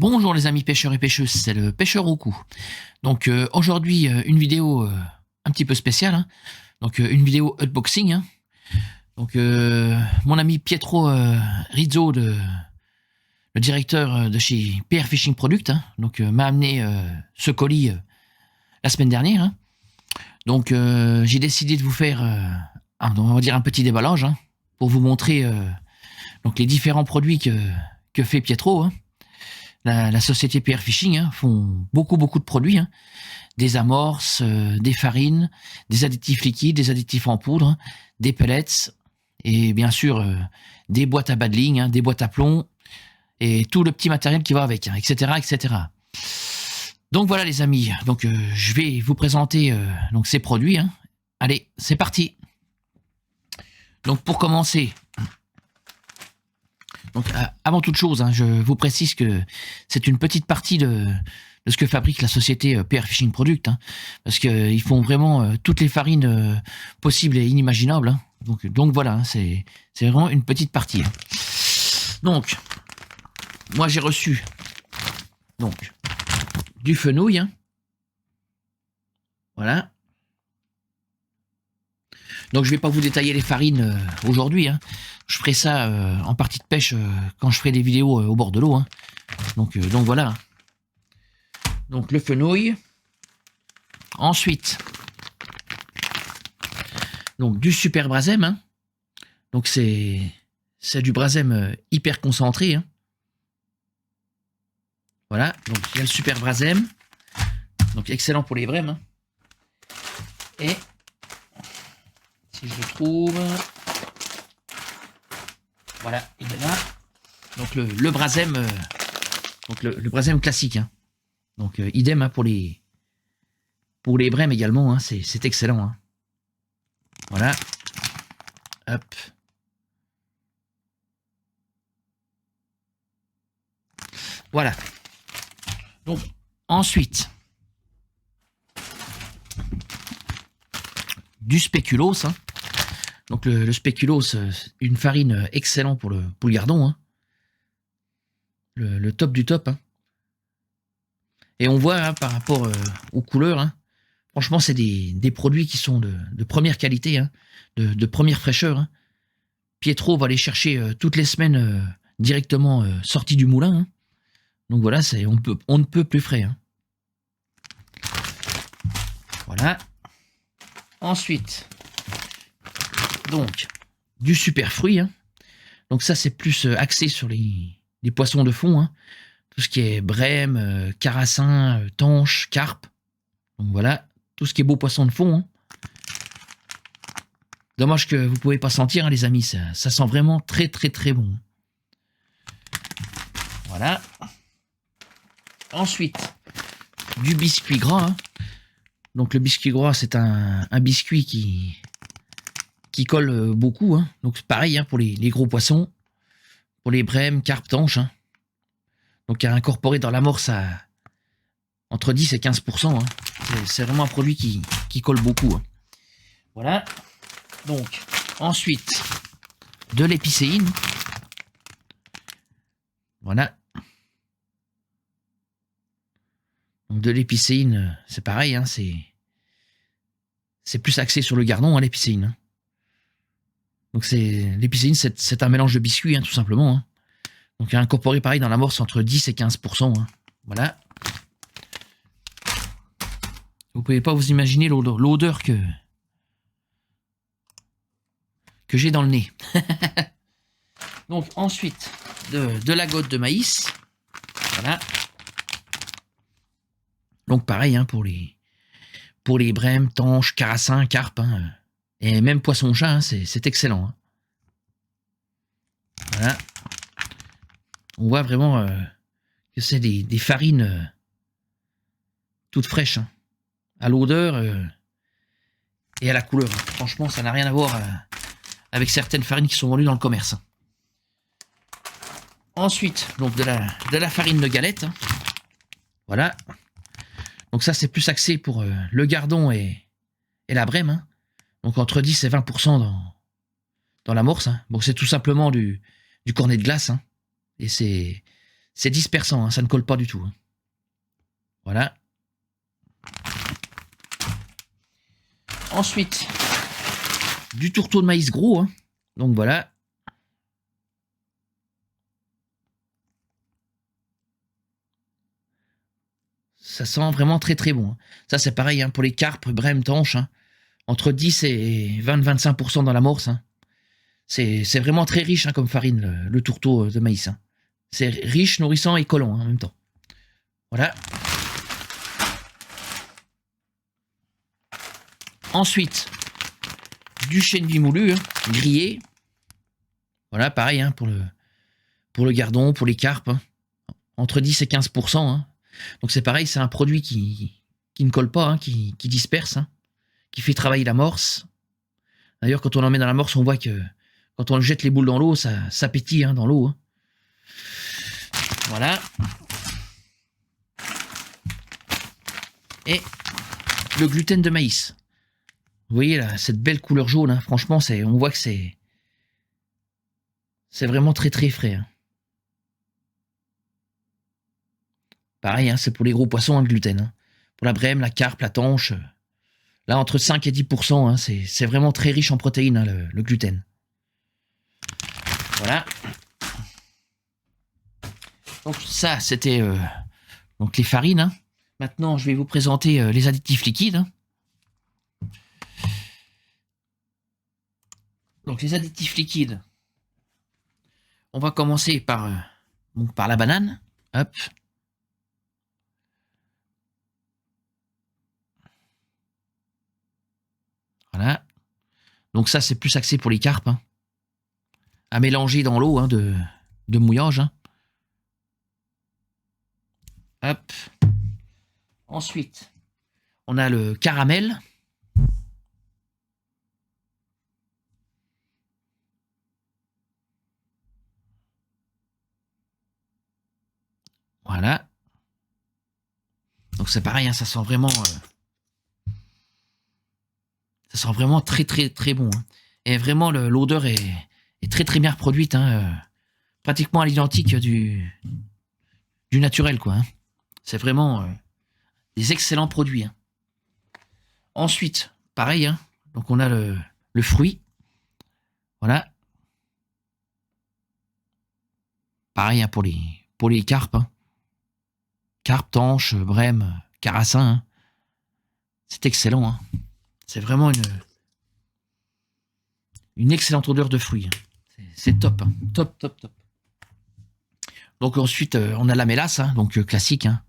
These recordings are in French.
Bonjour les amis pêcheurs et pêcheuses, c'est le pêcheur au cou. Donc aujourd'hui une vidéo un petit peu spéciale, hein. Donc une vidéo unboxing. Hein. Donc mon ami Pietro Rizzo, le directeur de chez PR Fishing Product, hein, donc m'a amené ce colis la semaine dernière. Hein. Donc j'ai décidé de vous faire on va dire un petit déballage, hein, pour vous montrer donc les différents produits que fait Pietro. Hein. La société PR Fishing, hein, font beaucoup de produits, hein, des amorces, des farines, des additifs liquides, des additifs en poudre, des pellets et bien sûr des boîtes à badling, hein, des boîtes à plomb et tout le petit matériel qui va avec, hein, etc., etc. Donc voilà les amis, donc je vais vous présenter donc ces produits. Hein. Allez, c'est parti. Donc pour commencer. Donc, avant toute chose, hein, je vous précise que c'est une petite partie de ce que fabrique la société PR Fishing Product, hein, parce qu'ils font vraiment toutes les farines possibles et inimaginables. Hein. Donc voilà, hein, c'est vraiment une petite partie. Hein. Donc, moi j'ai reçu donc du fenouil. Hein. Voilà. Donc je ne vais pas vous détailler les farines aujourd'hui. Hein. Je ferai ça en partie de pêche quand je ferai des vidéos au bord de l'eau. Hein. Donc voilà. Donc le fenouil. Ensuite, donc du super brasem. Hein. Donc c'est du brasem hyper concentré. Hein. Voilà. Donc il y a le super brasem. Donc excellent pour les brèmes. Hein. Et si je le trouve, voilà, il est là. Donc le brasem, donc le brasem classique. Hein. Donc idem, hein, pour les brèmes également. Hein, c'est excellent. Hein. Voilà. Hop. Voilà. Donc ensuite, du spéculoos. Hein. Donc le spéculoos, une farine excellente pour le gardon. Hein. Le top du top. Hein. Et on voit, hein, par rapport aux couleurs, hein, franchement c'est des produits qui sont de première qualité, hein, de première fraîcheur. Hein. Pietro va les chercher toutes les semaines directement sortis du moulin. Hein. Donc voilà, on ne peut plus frais. Hein. Voilà. Ensuite, donc, du super fruit. Hein. Donc ça, c'est plus axé sur les poissons de fond. Hein. Tout ce qui est brème, carassin, tanche, carpe. Donc voilà, tout ce qui est beau poisson de fond. Hein. Dommage que vous ne pouvez pas sentir, hein, les amis. Ça sent vraiment très bon. Voilà. Ensuite, du biscuit gras. Hein. Donc le biscuit gras, c'est un biscuit qui colle beaucoup. Hein. Donc pareil, hein, pour les gros poissons, pour les brèmes, carpes, tanches. Hein. Donc à incorporer dans l'amorce à entre 10 et 15%. Hein. C'est vraiment un produit qui colle beaucoup. Hein. Voilà. Donc ensuite, de l'épicéine. Voilà. Donc de l'épicéine, c'est pareil, hein, c'est plus axé sur le gardon, hein, l'épicéine. Hein. Donc l'épicéine, c'est un mélange de biscuits, hein, tout simplement. Hein. Donc incorporé pareil dans l'amorce entre 10 et 15%. Hein. Voilà. Vous pouvez pas vous imaginer l'odeur que j'ai dans le nez. Donc ensuite, de la goutte de maïs. Voilà. Donc pareil, hein, pour les brèmes, tanches, carassins, carpes, hein, et même poisson-chat, hein, c'est excellent. Hein. Voilà. On voit vraiment que c'est des farines toutes fraîches, hein, à l'odeur et à la couleur. Hein. Franchement, ça n'a rien à voir avec certaines farines qui sont vendues dans le commerce. Hein. Ensuite, donc de la farine de galette. Hein. Voilà. Donc ça, c'est plus axé pour le gardon et la brème. Hein. Donc entre 10 et 20% dans l'amorce. Hein. Bon, c'est tout simplement du cornet de glace. Hein. Et c'est dispersant, hein. Ça ne colle pas du tout. Hein. Voilà. Ensuite, du tourteau de maïs gros. Hein. Donc voilà. Ça sent vraiment très très bon. Hein. Ça, c'est pareil hein, pour les carpes, brèmes, tanches. Hein. Entre 10 et 20-25% dans l'amorce. Hein. C'est vraiment très riche hein, comme farine, le tourteau de maïs. Hein. C'est riche, nourrissant et collant hein, en même temps. Voilà. Ensuite, du chènevis moulu, hein, grillé. Voilà, pareil hein, pour le gardon, pour les carpes. Hein. Entre 10 et 15%. Hein. Donc c'est pareil, c'est un produit qui ne colle pas, hein, qui disperse, hein, qui fait travailler l'amorce. D'ailleurs, quand on en met dans l'amorce, on voit que quand on jette les boules dans l'eau, ça pétille hein, dans l'eau. Hein. Voilà. Et le gluten de maïs. Vous voyez là, cette belle couleur jaune, hein, franchement, on voit que c'est vraiment très très frais. Hein. Pareil, hein, c'est pour les gros poissons, hein, le gluten. Hein. Pour la brème, la carpe, la tanche. Là, entre 5 et 10%, hein, c'est vraiment très riche en protéines, hein, le gluten. Voilà. Donc ça, c'était donc les farines. Hein. Maintenant, je vais vous présenter les additifs liquides. Hein. Donc les additifs liquides, on va commencer par la banane. Hop. Voilà. Donc ça, c'est plus axé pour les carpes. Hein. À mélanger dans l'eau hein, de mouillage. Hein. Hop. Ensuite, on a le caramel. Voilà. Donc c'est pareil, hein, ça sent vraiment très très très bon. Hein. Et vraiment l'odeur est très très bien reproduite. Hein, pratiquement à l'identique du naturel, quoi. Hein. C'est vraiment des excellents produits. Hein. Ensuite, pareil, hein, donc on a le fruit. Voilà. Pareil hein, pour les carpes. Hein. Carpe, tanche, brème, carassin. Hein. C'est excellent. Hein. C'est vraiment une excellente odeur de fruits. Hein. C'est top, hein. Top, top, top. Donc ensuite, on a la mélasse, hein, donc classique, hein,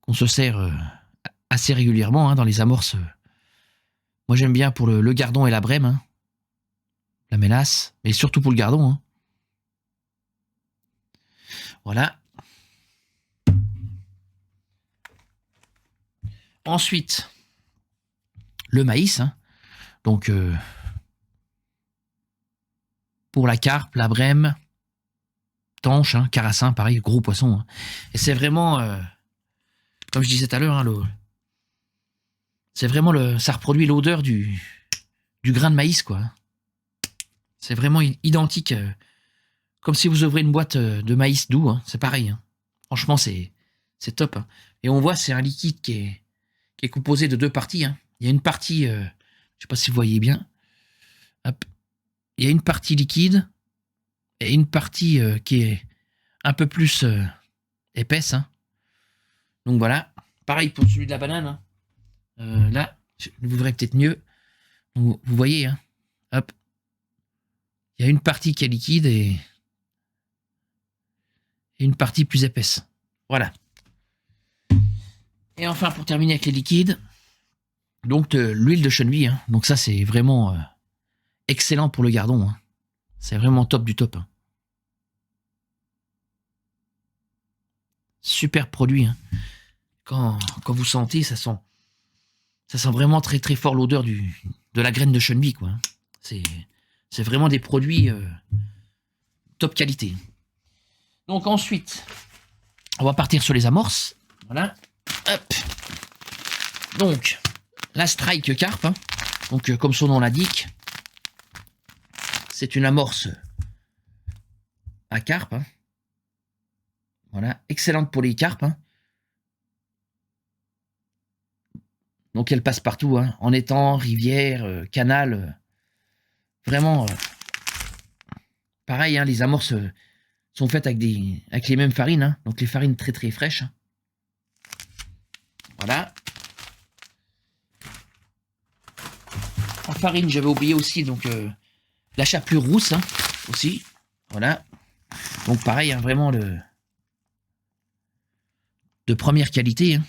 qu'on se sert assez régulièrement hein, dans les amorces. Moi, j'aime bien pour le gardon et la brème, hein, la mélasse, mais surtout pour le gardon. Hein. Voilà. Ensuite, le maïs, hein, donc pour la carpe, la brème, tanche, hein, carassin, pareil, gros poisson. Hein. Et c'est vraiment, comme je disais tout à l'heure, hein, c'est vraiment ça reproduit l'odeur du grain de maïs, quoi. C'est vraiment identique comme si vous ouvrez une boîte de maïs doux, hein, c'est pareil. Hein. Franchement, c'est top. Hein. Et on voit, c'est un liquide qui est composé de 2 parties. Hein. Il y a une partie, je sais pas si vous voyez bien. Hop. Il y a une partie liquide et une partie qui est un peu plus épaisse. Hein. Donc voilà. Pareil pour celui de la banane. Hein. Là, vous verrez peut-être mieux. Donc, vous voyez, hein. Hop. Il y a une partie qui est liquide et une partie plus épaisse. Voilà. Et enfin, pour terminer avec les liquides, donc l'huile de chenille. Hein. Donc ça, c'est vraiment excellent pour le gardon. Hein. C'est vraiment top du top. Hein. Super produit. Hein. Quand vous sentez, ça sent vraiment très très fort l'odeur de la graine de chenille. Quoi. C'est vraiment des produits top qualité. Donc ensuite, on va partir sur les amorces. Voilà. Hop. Donc, la Strike Carp. Hein. Donc, comme son nom l'indique, c'est une amorce à carpe. Hein. Voilà. Excellente pour les carpes. Hein. Donc, elle passe partout. Hein. En étang, rivière, canal. Vraiment. Pareil, hein, les amorces sont faites avec les mêmes farines. Hein. Donc, les farines très très fraîches. Hein. Voilà. En farine, j'avais oublié aussi donc la chapelure rousse hein, aussi. Voilà. Donc pareil, hein, vraiment de première qualité. Hein.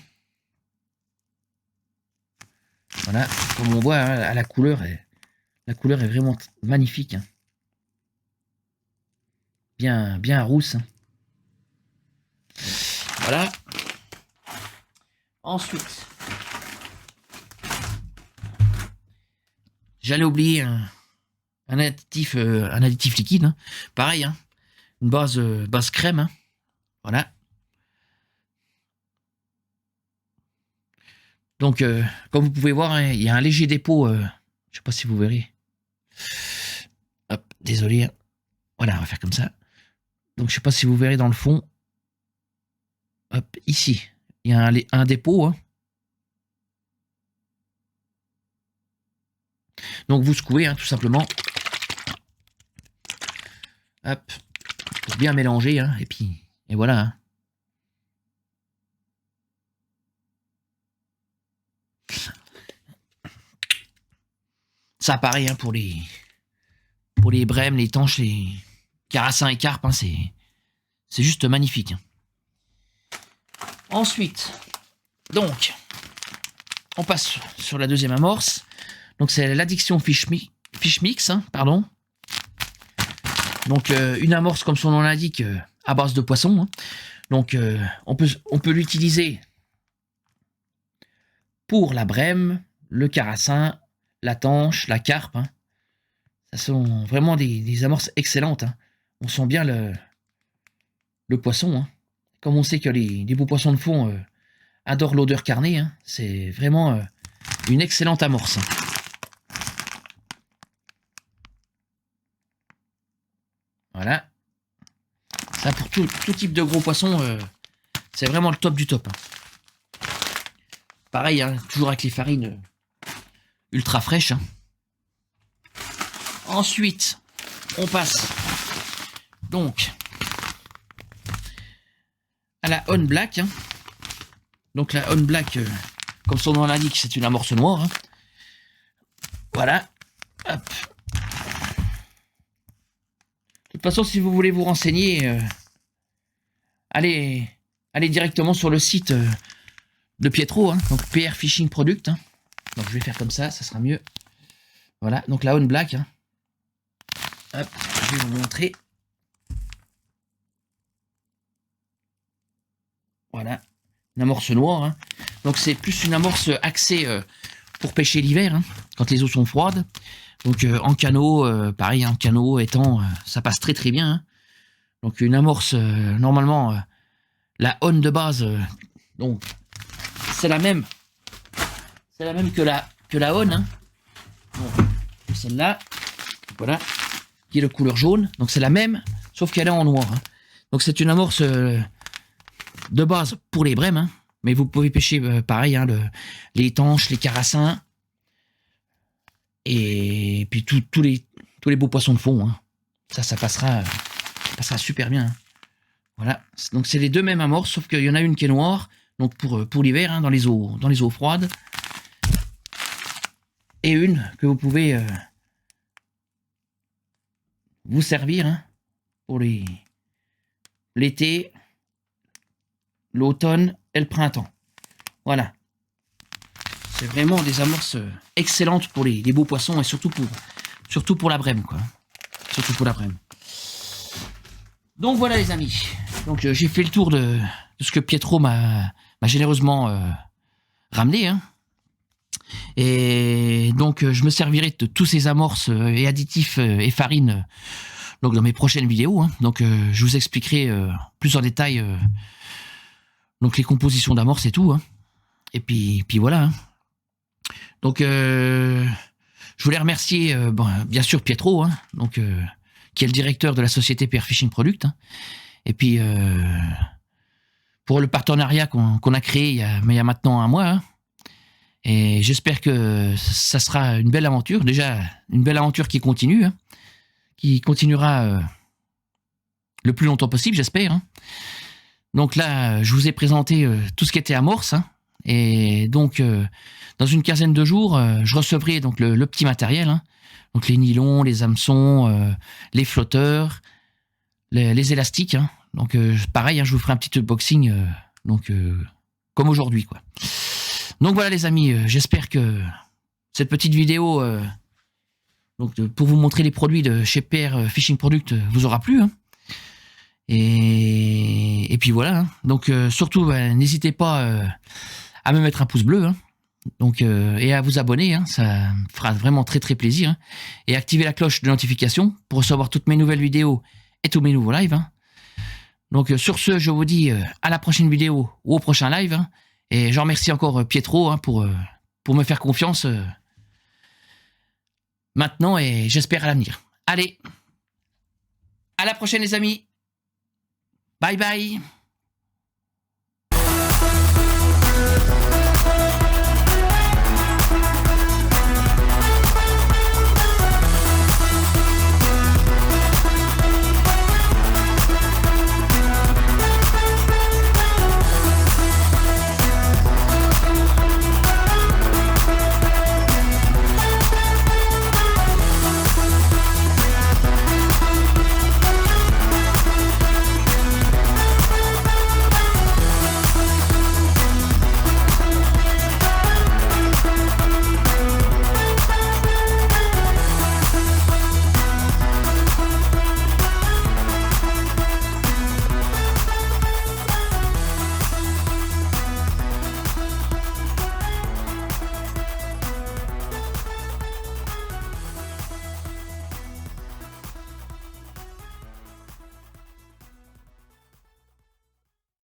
Voilà. Comme on voit, hein, la couleur est vraiment magnifique. Hein. Bien rousse. Hein. Voilà. Ensuite, j'allais oublier un additif liquide. Hein. Pareil, hein. Une base crème. Hein. Voilà. Donc, comme vous pouvez voir, hein, il y a un léger dépôt. Je ne sais pas si vous verrez. Hop, désolé. Hein. Voilà, on va faire comme ça. Donc, je ne sais pas si vous verrez dans le fond. Hop, ici. Il y a un dépôt. Hein. Donc vous secouez hein, tout simplement. Hop. Pour bien mélanger. Hein, et voilà. Hein. Ça pareil hein, pour les brèmes, les tanches, les carassins et carpes. Hein, c'est juste magnifique. Hein. Ensuite, donc, on passe sur la deuxième amorce. Donc, c'est l'addiction Fish Mix, hein, pardon. Donc, une amorce, comme son nom l'indique, à base de poisson. Hein. Donc, on peut l'utiliser pour la brème, le carassin, la tanche, la carpe. Hein. Ça sont vraiment des amorces excellentes. Hein. On sent bien le poisson. Hein. Comme on sait que les beaux poissons de fond adorent l'odeur carnée, hein, c'est vraiment une excellente amorce. Voilà. Ça pour tout type de gros poissons, c'est vraiment le top du top. Hein. Pareil, hein, toujours avec les farines ultra fraîches. Hein. Ensuite, on passe donc à la On Black. Hein. Donc la On Black, comme son nom l'indique, c'est une amorce noire. Hein. Voilà. Hop. De toute façon, si vous voulez vous renseigner, allez directement sur le site de Pietro, hein, donc PR Fishing Product. Hein. Donc je vais faire comme ça sera mieux. Voilà, donc la On Black. Hein. Hop, je vais vous montrer. Voilà, une amorce noire. Hein. Donc c'est plus une amorce axée pour pêcher l'hiver, hein, quand les eaux sont froides. Donc en canot, pareil, en canot, étang, ça passe très très bien. Hein. Donc une amorce, normalement, la On de base, donc c'est la même que la On. Hein. Bon, celle-là, voilà, qui est de couleur jaune. Donc c'est la même sauf qu'elle est en noir. Hein. Donc c'est une amorce de base pour les brèmes, hein, mais vous pouvez pêcher pareil, hein, les tanches, les carassins, et puis tous les beaux poissons de fond. Hein. Ça passera super bien. Hein. Voilà, donc c'est les deux mêmes amorces, sauf qu'il y en a une qui est noire, donc pour l'hiver, hein, dans les eaux froides, et une que vous pouvez vous servir hein, pour l'été, l'automne et le printemps. Voilà. C'est vraiment des amorces excellentes pour les beaux poissons et surtout pour la brème, quoi. Surtout pour la brème. Donc voilà les amis. Donc j'ai fait le tour de ce que Pietro m'a généreusement ramené. Hein. Et donc je me servirai de tous ces amorces et additifs et farines donc dans mes prochaines vidéos. Hein. Donc je vous expliquerai plus en détail donc les compositions d'amorces et tout. Hein. Et puis voilà. Hein. Donc je voulais remercier bien sûr Pietro, hein, donc qui est le directeur de la société PR Fishing Product. Hein. Et puis pour le partenariat qu'on a créé il y a maintenant un mois. Hein. Et j'espère que ça sera une belle aventure. Déjà, une belle aventure qui continue, hein, qui continuera le plus longtemps possible, j'espère. Hein. Donc là, je vous ai présenté tout ce qui était amorce. Hein, et donc, dans une quinzaine de jours, je recevrai donc le petit matériel. Hein, donc les nylons, les hameçons, les flotteurs, les élastiques. Hein. Donc pareil, hein, je vous ferai un petit unboxing comme aujourd'hui, quoi. Donc voilà les amis, j'espère que cette petite vidéo pour vous montrer les produits de chez PR Fishing Product vous aura plu. Hein. Et puis voilà. Hein. Donc surtout, n'hésitez pas à me mettre un pouce bleu. Hein. Donc, et à vous abonner, hein. Ça me fera vraiment très très plaisir. Hein. Et activer la cloche de notification pour recevoir toutes mes nouvelles vidéos et tous mes nouveaux lives. Hein. Donc sur ce, je vous dis à la prochaine vidéo ou au prochain live. Hein. Et je remercie encore Pietro hein, pour me faire confiance maintenant et j'espère à l'avenir. Allez, à la prochaine les amis. Bye bye.